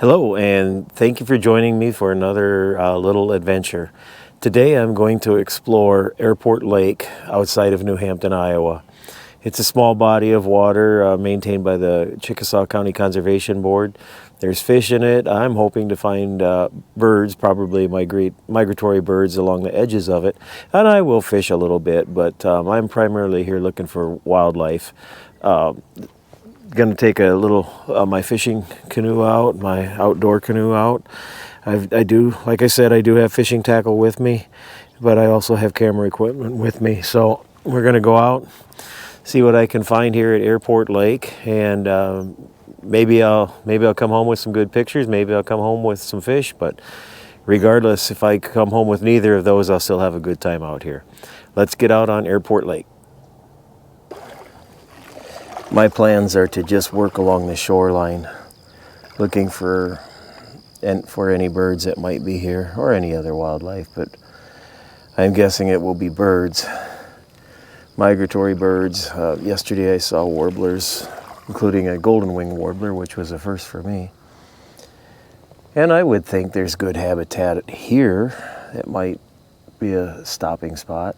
Hello, and thank you for joining me for another little adventure. Today I'm going to explore Airport Lake outside of New Hampton, Iowa. It's a small body of water maintained by the Chickasaw County Conservation Board. There's fish in it. I'm hoping to find birds, probably migratory birds along the edges of it, and I will fish a little bit, but I'm primarily here looking for wildlife. Going to take a little my fishing canoe out, my outdoor canoe out. I do, like I said, I do have fishing tackle with me, but I also have camera equipment with me. So we're going to go out, see what I can find here at Airport Lake, and maybe I'll come home with some good pictures. Maybe I'll come home with some fish. But regardless, if I come home with neither of those, I'll still have a good time out here. Let's get out on Airport Lake. My plans are to just work along the shoreline, looking for any birds that might be here, or any other wildlife, but I'm guessing it will be birds, migratory birds. Yesterday I saw warblers, including a golden wing warbler, which was a first for me. And I would think there's good habitat here. It might be a stopping spot.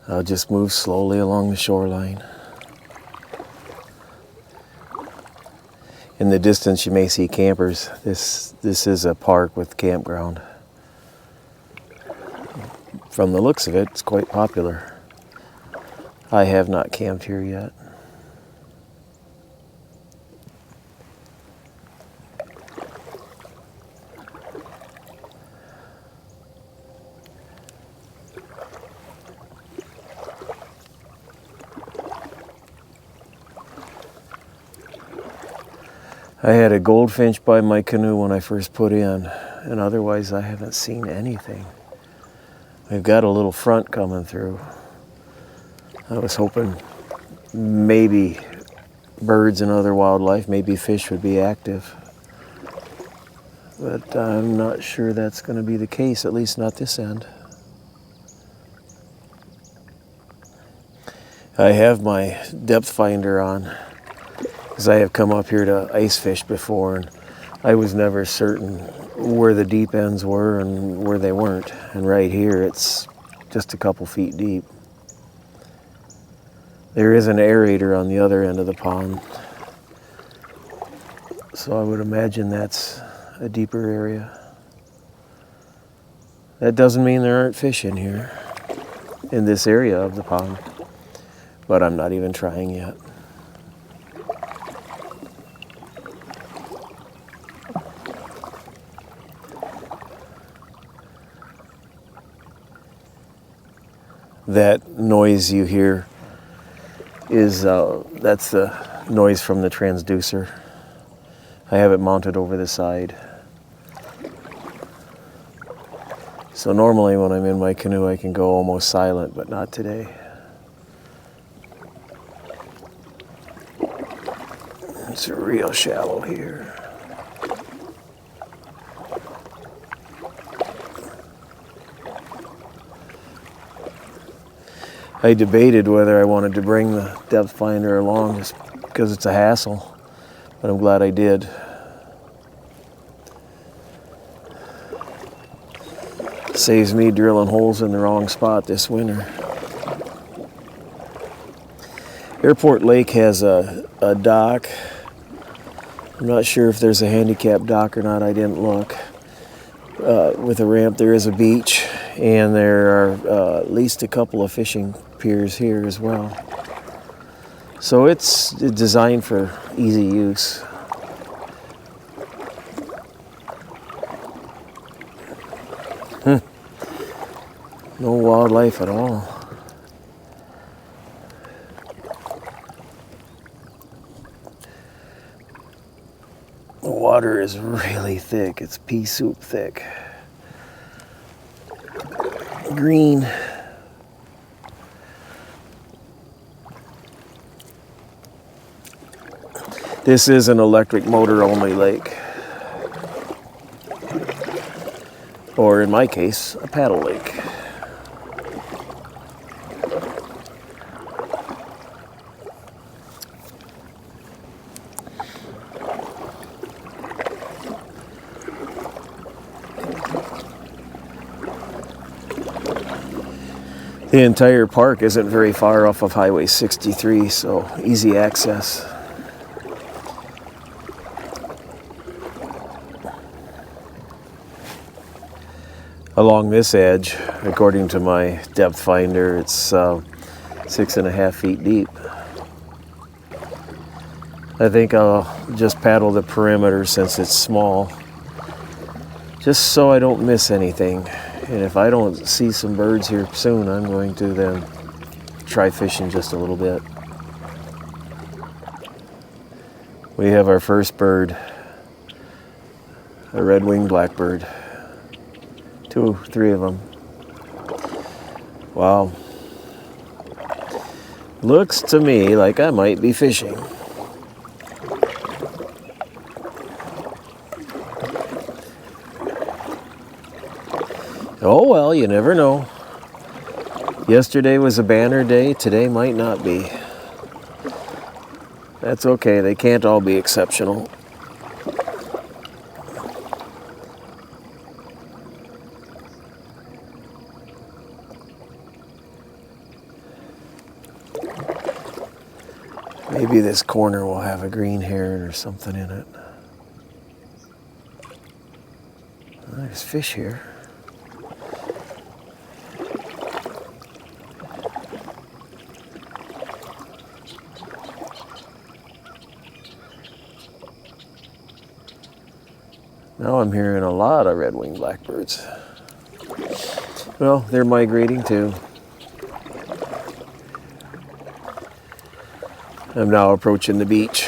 I'll just move slowly along the shoreline. In the distance you may see campers. This is a park with campground. From the looks of it, it's quite popular. I have not camped here yet. I had a goldfinch by my canoe when I first put in, and otherwise I haven't seen anything. We've got a little front coming through. I was hoping maybe birds and other wildlife, maybe fish would be active. But I'm not sure that's going to be the case, at least not this end. I have my depth finder on, because I have come up here to ice fish before, and I was never certain where the deep ends were and where they weren't. And right here, it's just a couple feet deep. There is an aerator on the other end of the pond, so I would imagine that's a deeper area. That doesn't mean there aren't fish in here, in this area of the pond, but I'm not even trying yet. That noise you hear is, that's the noise from the transducer. I have it mounted over the side. So normally when I'm in my canoe I can go almost silent, but not today. It's real shallow here. I debated whether I wanted to bring the depth finder along just because it's a hassle, but I'm glad I did. Saves me drilling holes in the wrong spot this winter. Airport Lake has a dock. I'm not sure if there's a handicap dock or not, I didn't look. With a ramp, there is a beach, and there are at least a couple of fishing piers here as well. So it's designed for easy use. No wildlife at all. The water is really thick. It's pea soup thick. Green. This is an electric motor only lake. Or in my case, a paddle lake. The entire park isn't very far off of Highway 63, so easy access. Along this edge, according to my depth finder, it's 6.5 feet deep. I think I'll just paddle the perimeter since it's small, just so I don't miss anything. And if I don't see some birds here soon, I'm going to then try fishing just a little bit. We have our first bird, a red-winged blackbird. 2, 3 of them. Wow. Looks to me like I might be fishing. Oh well, you never know. Yesterday was a banner day, today might not be. That's okay, they can't all be exceptional. Maybe this corner will have a green heron or something in it. There's fish here. Now I'm hearing a lot of red-winged blackbirds. Well, they're migrating too. I'm now approaching the beach.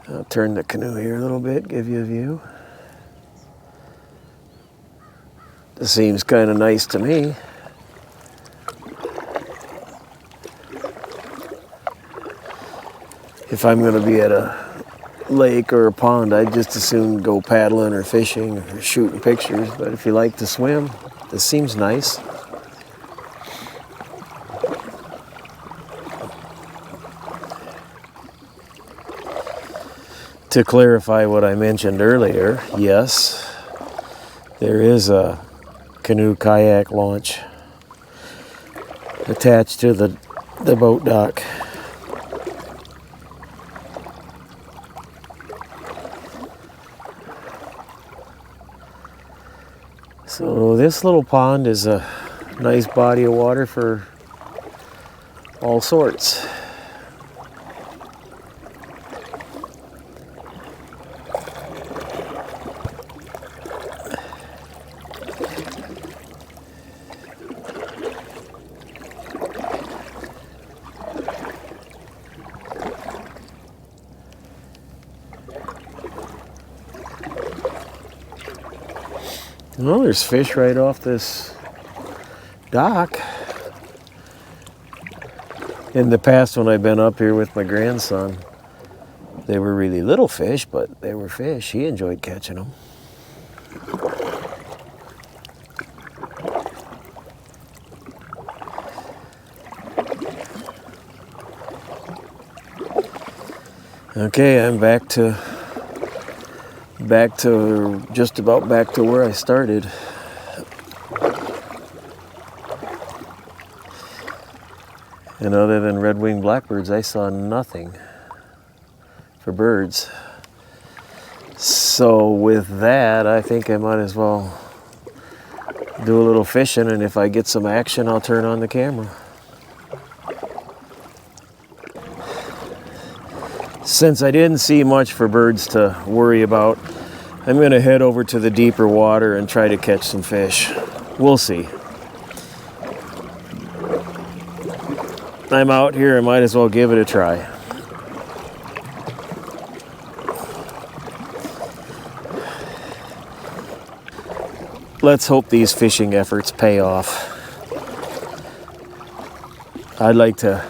I'll turn the canoe here a little bit, give you a view. This seems kind of nice to me. If I'm going to be at a lake or a pond, I'd just as soon go paddling or fishing or shooting pictures. But if you like to swim, this seems nice. To clarify what I mentioned earlier, yes, there is a canoe kayak launch attached to the boat dock. So this little pond is a nice body of water for all sorts. Well, there's fish right off this dock. In the past, when I've been up here with my grandson, they were really little fish, but they were fish. He enjoyed catching them. Okay, I'm back to just about back to where I started. And other than red-winged blackbirds, I saw nothing for birds. So with that, I think I might as well do a little fishing, and if I get some action, I'll turn on the camera. Since I didn't see much for birds to worry about, I'm going to head over to the deeper water and try to catch some fish. We'll see. I'm out here, I might as well give it a try. Let's hope these fishing efforts pay off. I'd like to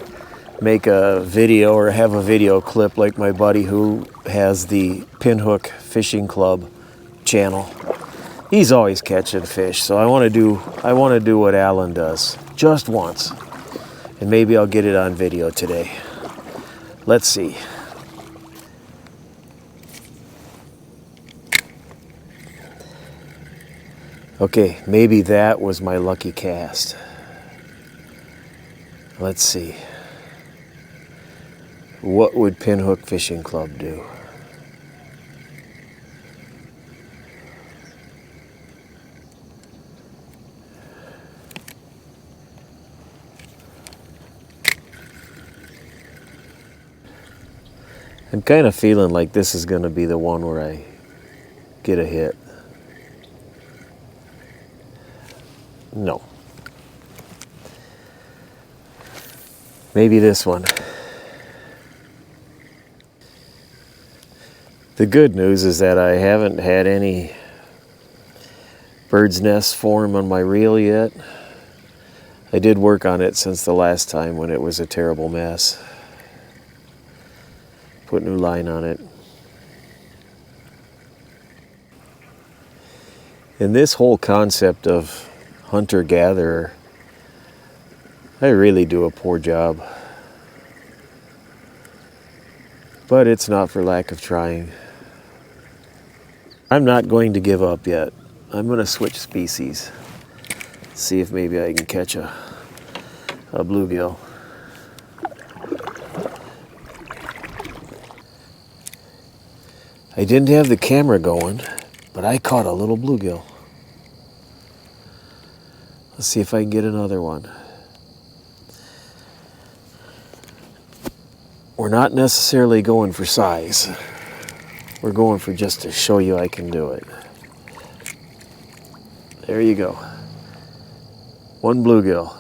make a video or have a video clip like my buddy who has the Pinhook Fishing Club channel. He's always catching fish, so I want to do what Alan does just once, and maybe I'll get it on video today. Let's see. Okay, maybe that was my lucky cast. Let's see. What would Pinhook Fishing Club do? I'm kind of feeling like this is going to be the one where I get a hit. No. Maybe this one. The good news is that I haven't had any bird's nests form on my reel yet. I did work on it since the last time when it was a terrible mess. Put new line on it. And this whole concept of hunter-gatherer, I really do a poor job. But it's not for lack of trying. I'm not going to give up yet. I'm going to switch species. See if maybe I can catch a bluegill. I didn't have the camera going, but I caught a little bluegill. Let's see if I can get another one. We're not necessarily going for size. We're going for just to show you I can do it. There you go. One bluegill.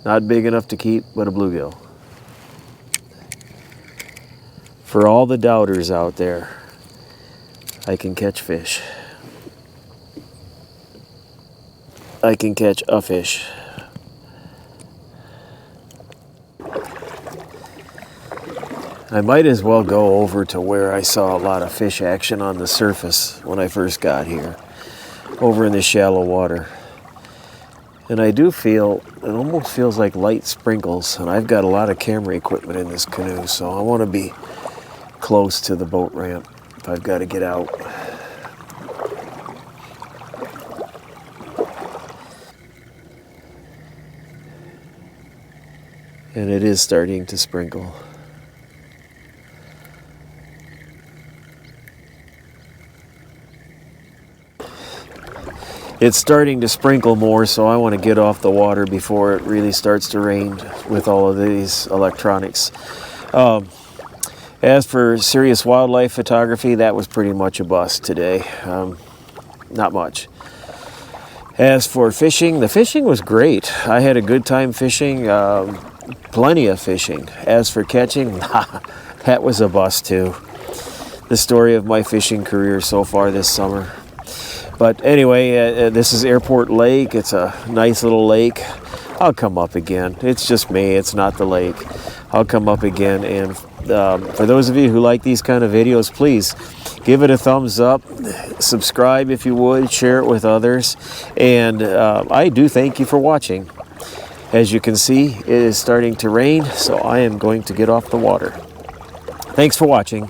Not big enough to keep, but a bluegill. For all the doubters out there, I can catch fish. I can catch a fish. I might as well go over to where I saw a lot of fish action on the surface when I first got here, over in the shallow water. And I do feel, it almost feels like light sprinkles, and I've got a lot of camera equipment in this canoe, so I want to be close to the boat ramp if I've got to get out. And it is starting to sprinkle. It's starting to sprinkle more, so I want to get off the water before it really starts to rain with all of these electronics. As for serious wildlife photography, that was pretty much a bust today. Not much. As for fishing, the fishing was great. I had a good time fishing, plenty of fishing. As for catching, that was a bust too. The story of my fishing career so far this summer. But anyway, this is Airport Lake. It's a nice little lake. I'll come up again. It's just me. It's not the lake. I'll come up again. And for those of you who like these kind of videos, please give it a thumbs up. Subscribe if you would. Share it with others. And I do thank you for watching. As you can see, it is starting to rain, so I am going to get off the water. Thanks for watching.